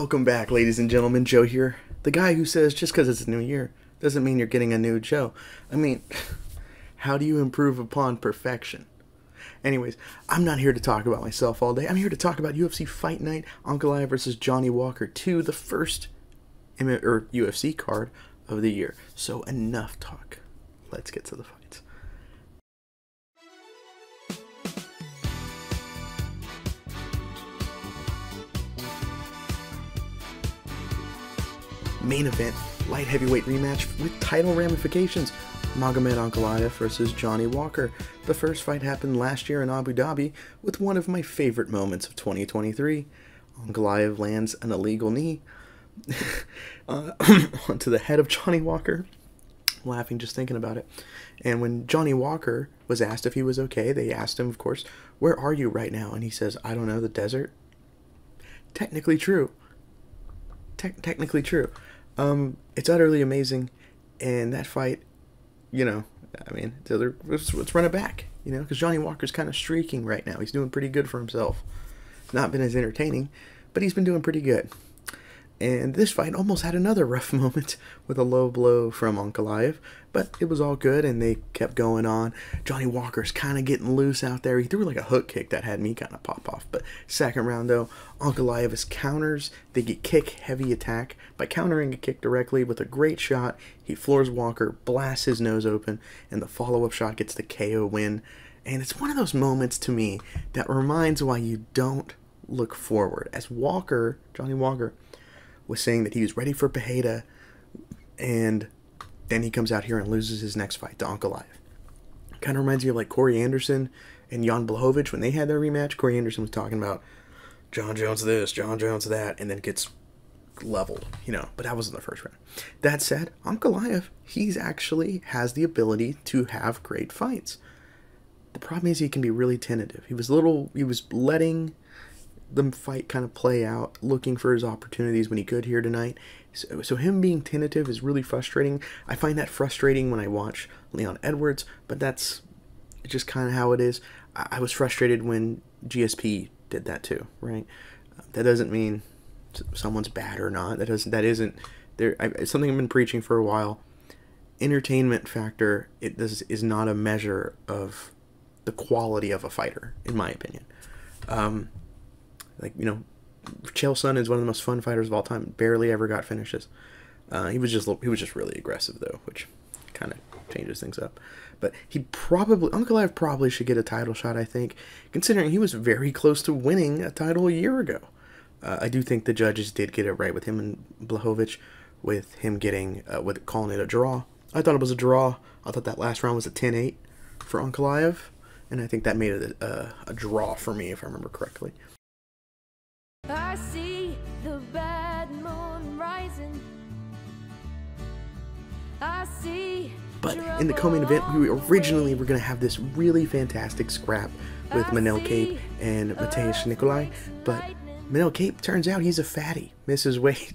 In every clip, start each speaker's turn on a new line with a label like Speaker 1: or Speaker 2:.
Speaker 1: Welcome back, ladies and gentlemen. Joe here. The guy who says just because it's a new year doesn't mean you're getting a new Joe. I mean, how do you improve upon perfection? Anyways, I'm not here to talk about myself all day. I'm here to talk about UFC Fight Night, Ankalaev versus Johnny Walker 2, the first UFC card of the year. So enough talk. Let's get to the fights. Main event, light heavyweight rematch with title ramifications. Magomed Ankalaev versus Johnny Walker. The first fight happened last year in Abu Dhabi with one of my favorite moments of 2023. Ankalaev lands an illegal knee onto the head of Johnny Walker. I'm laughing just thinking about it. And when Johnny Walker was asked if he was okay, they asked him, of course, "Where are you right now?" And he says, "I don't know, the desert." Technically true. Technically true. It's utterly amazing, and that fight, I mean, let's run it back, because Johnny Walker's kind of streaking right now. He's doing pretty good for himself. It's not been as entertaining, but he's been doing pretty good. And this fight almost had another rough moment with a low blow from Ankalaev, but it was all good, and they kept going on. Johnny Walker's kind of getting loose out there. He threw like a hook kick that had me kind of pop off. But second round, though, Ankalaev's counters. They get kick, heavy attack. By countering a kick directly with a great shot, he floors Walker, blasts his nose open, and the follow-up shot gets the KO win. And it's one of those moments to me that reminds why you don't look forward. As Johnny Walker, was saying that he was ready for Pereira, and then he comes out here and loses his next fight to Ankalaev. Kind of reminds me of like Corey Anderson and Jan Blachowicz when they had their rematch. Corey Anderson was talking about John Jones this, John Jones that, and then gets leveled, but that wasn't the first round. That said, Ankalaev, he's actually has the ability to have great fights. The problem is he can be really tentative. He was letting the fight kind of play out, looking for his opportunities when he could here tonight. So him being tentative is really frustrating. I find that frustrating when I watch Leon Edwards, but that's just kind of how it is. I was frustrated when GSP did that too, right? That doesn't mean someone's bad or not. That isn't there. It's something I've been preaching for a while. Entertainment factor is not a measure of the quality of a fighter, in my opinion. Chael Sonnen is one of the most fun fighters of all time. Barely ever got finishes. He was just really aggressive though, which kind of changes things up. But Ankalaev probably should get a title shot, I think, considering he was very close to winning a title a year ago. I do think the judges did get it right with him and Blachowicz, with him calling it a draw. I thought it was a draw. I thought that last round was a 10-8 for Ankalaev, and I think that made it a draw for me, if I remember correctly.
Speaker 2: I see the bad moon rising. I see.
Speaker 1: But in the co-main event, we originally were going to have this really fantastic scrap with Manel Kape and Mateusz Nikolai, but Manel Kape turns out he's a fatty, misses weight,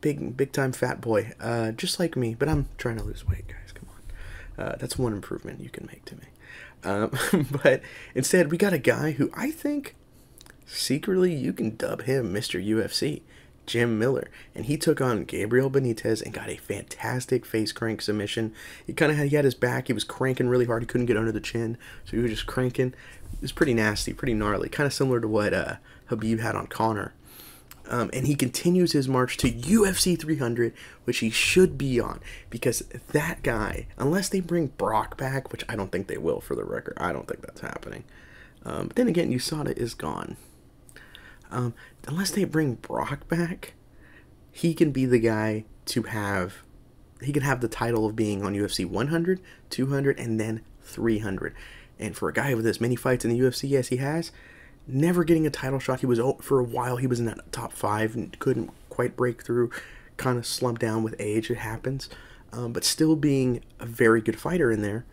Speaker 1: big time fat boy, just like me. But I'm trying to lose weight, guys. Come on, that's one improvement you can make to me. But instead, we got a guy who I think, secretly, you can dub him Mr. UFC, Jim Miller. And he took on Gabriel Bonitz and got a fantastic face crank submission. He had his back. He was cranking really hard. He couldn't get under the chin, so he was just cranking. It was pretty nasty, pretty gnarly, kind of similar to what Khabib had on Conor. And he continues his march to UFC 300, which he should be on, because that guy, unless they bring Brock back, which I don't think they will, for the record. I don't think that's happening. But then again, USADA is gone. Unless they bring Brock back, he can be the guy he can have the title of being on UFC 100, 200, and then 300. And for a guy with as many fights in the UFC as he has, never getting a title shot, for a while he was in that top 5 and couldn't quite break through, kind of slumped down with age, it happens. But still being a very good fighter in there,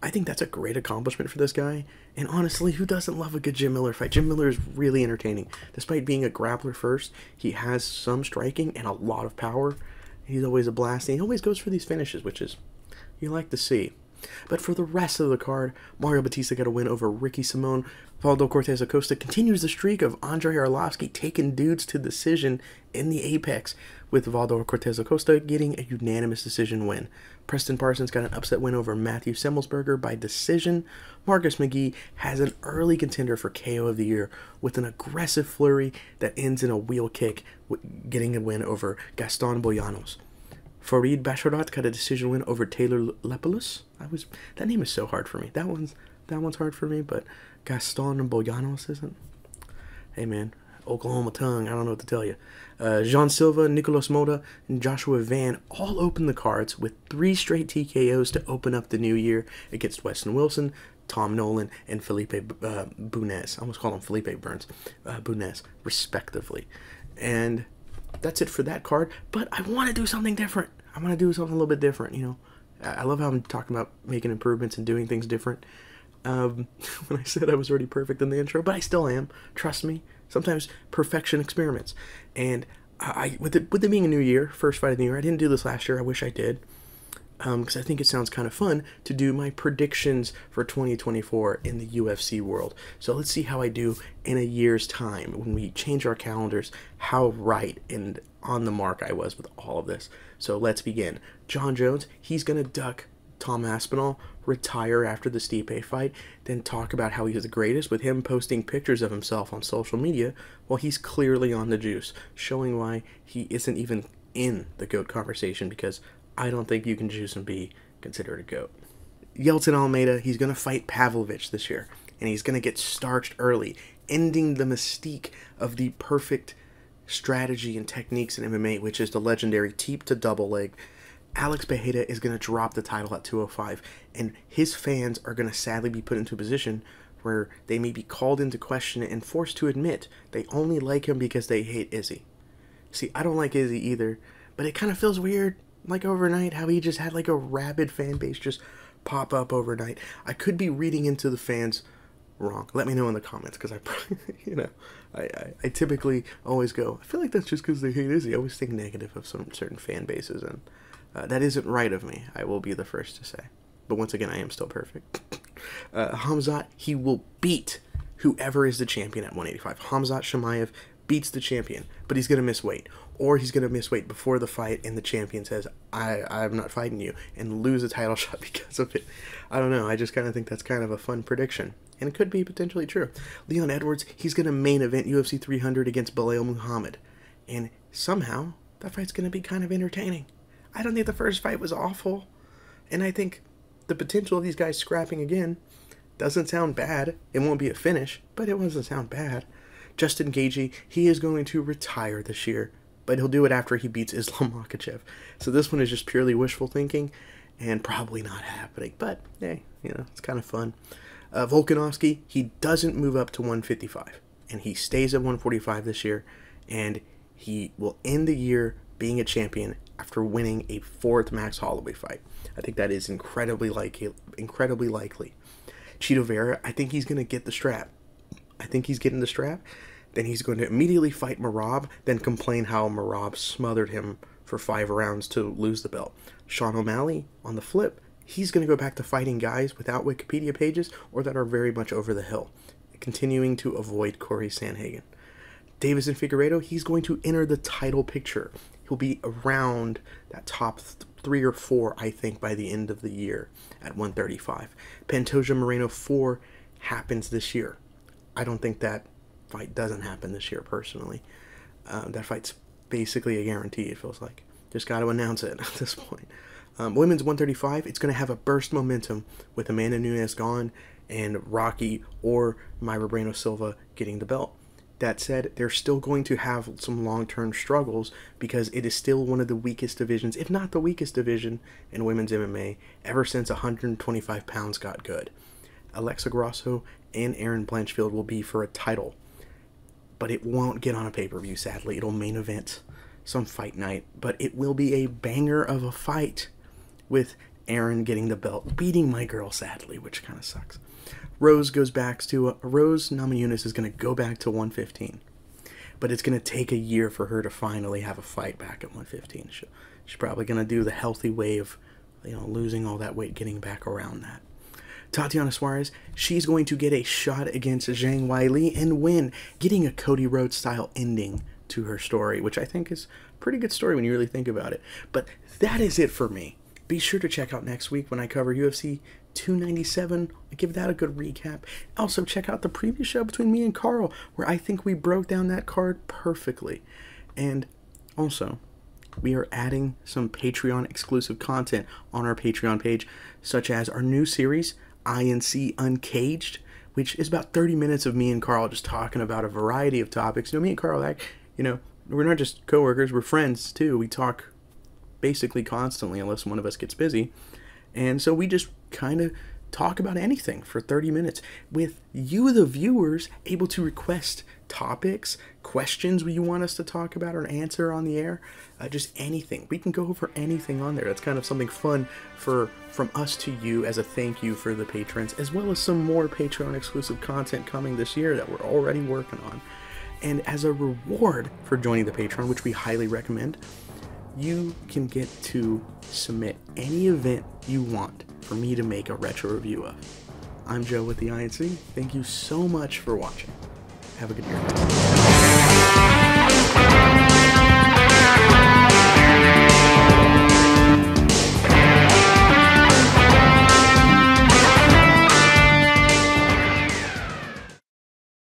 Speaker 1: I think that's a great accomplishment for this guy. And honestly, who doesn't love a good Jim Miller fight? Jim Miller is really entertaining. Despite being a grappler first, he has some striking and a lot of power. He's always a blast, and he always goes for these finishes, which is you like to see. But for the rest of the card, Mario Batista got a win over Ricky Simon. Valdo Cortez Acosta continues the streak of Andrei Arlovsky taking dudes to decision in the Apex, with Valdo Cortez Acosta getting a unanimous decision win. Preston Parsons got an upset win over Matthew Semmelsberger by decision. Marcus McGee has an early contender for KO of the year with an aggressive flurry that ends in a wheel kick, getting a win over Gaston Boyanos. Farid Basharat got a decision win over Taylor Lepoulos. That name is so hard for me. That one's hard for me, but Gaston Boyanos isn't. Hey man, Oklahoma tongue, I don't know what to tell you. Jean Silva, Nicolas Moda, and Joshua Van all opened the cards with 3 straight TKOs to open up the new year against Weston Wilson, Tom Nolan, and Felipe Bunez. I almost call him Felipe Burns. Bunez, respectively. And that's it for that card, but I want to do something different. I want to do something a little bit different, you know. I love how I'm talking about making improvements and doing things different. When I said I was already perfect in the intro, but I still am. Trust me. Sometimes perfection experiments. And with it being a new year, first fight of the year, I didn't do this last year. I wish I did. Because I think it sounds kind of fun to do my predictions for 2024 in the UFC world. So let's see how I do in a year's time when we change our calendars, how right and on the mark I was with all of this. So let's begin. John Jones, he's going to duck Tom Aspinall, retire after the Stipe fight, then talk about how he's the greatest with him posting pictures of himself on social media while he's clearly on the juice, showing why he isn't even in the GOAT conversation, because I don't think you can juice and be considered a GOAT. Yeltsin Almeida, he's going to fight Pavlovich this year, and he's going to get starched early, ending the mystique of the perfect strategy and techniques in MMA, which is the legendary teep to double leg. Alex Pereira is going to drop the title at 205, and his fans are going to sadly be put into a position where they may be called into question and forced to admit they only like him because they hate Izzy. See, I don't like Izzy either, but it kind of feels weird, like overnight, how he just had like a rabid fan base just pop up overnight. I could be reading into the fans wrong. Let me know in the comments, because I typically always go, I feel like that's just because they hate Izzy. I always think negative of some certain fan bases, and that isn't right of me. I will be the first to say. But once again, I am still perfect. Khamzat, he will beat whoever is the champion at 185. Khamzat Chimaev beats the champion, but he's going to miss weight. Or he's going to miss weight before the fight, and the champion says, I'm not fighting you, and lose a title shot because of it. I don't know. I just kind of think that's kind of a fun prediction. And it could be potentially true. Leon Edwards, he's going to main event UFC 300 against Belal Muhammad. And somehow, that fight's going to be kind of entertaining. I don't think the first fight was awful. And I think the potential of these guys scrapping again doesn't sound bad. It won't be a finish, but it doesn't sound bad. Justin Gaethje, he is going to retire this year, but he'll do it after he beats Islam Makhachev. So this one is just purely wishful thinking and probably not happening. But, hey, it's kind of fun. Volkanovski, he doesn't move up to 155, and he stays at 145 this year, and he will end the year being a champion after winning a 4th Max Holloway fight. I think that is incredibly likely. Chito Vera, I think he's going to get the strap. I think he's getting the strap. Then he's going to immediately fight Merab, then complain how Merab smothered him for 5 rounds to lose the belt. Sean O'Malley, on the flip, he's going to go back to fighting guys without Wikipedia pages or that are very much over the hill, continuing to avoid Corey Sandhagen. Davison Figueiredo, he's going to enter the title picture. He'll be around that top 3 or 4, I think, by the end of the year at 135. Pantoja Moreno 4 happens this year. I don't think that fight doesn't happen this year, personally. That fight's basically a guarantee, it feels like. Just got to announce it at this point. Women's 135, it's going to have a burst momentum with Amanda Nunes gone and Rocky or Mayra Bueno Silva getting the belt. That said, they're still going to have some long-term struggles because it is still one of the weakest divisions, if not the weakest division in women's MMA, ever since 125 pounds got good. Alexa Grasso and Erin Blanchfield will be for a title, but it won't get on a pay-per-view, sadly. It'll main event some fight night, but it will be a banger of a fight with Erin getting the belt, beating my girl, sadly, which kind of sucks. Rose Namajunas is going to go back to 115, but it's going to take a year for her to finally have a fight back at 115. She's probably going to do the healthy way of losing all that weight, getting back around that. Tatiana Suarez, she's going to get a shot against Zhang Weili and win, getting a Cody Rhodes style ending to her story, which I think is a pretty good story when you really think about it. But that is it for me. Be sure to check out next week when I cover UFC 297. I give that a good recap. Also, check out the previous show between me and Carl, where I think we broke down that card perfectly. And also, we are adding some Patreon exclusive content on our Patreon page, such as our new series, INC Uncaged, which is about 30 minutes of me and Carl just talking about a variety of topics. Me and Carl, we're not just coworkers, we're friends too. We talk basically constantly unless one of us gets busy. And so we just kind of talk about anything for 30 minutes with you, the viewers, able to request topics, questions you want us to talk about or answer on the air, just anything. We can go over anything on there. That's kind of something fun from us to you as a thank you for the patrons, as well as some more Patreon exclusive content coming this year that we're already working on. And as a reward for joining the Patreon, which we highly recommend, you can get to submit any event you want for me to make a retro review of. I'm Joe with the INC. Thank you so much for watching. Have a good year.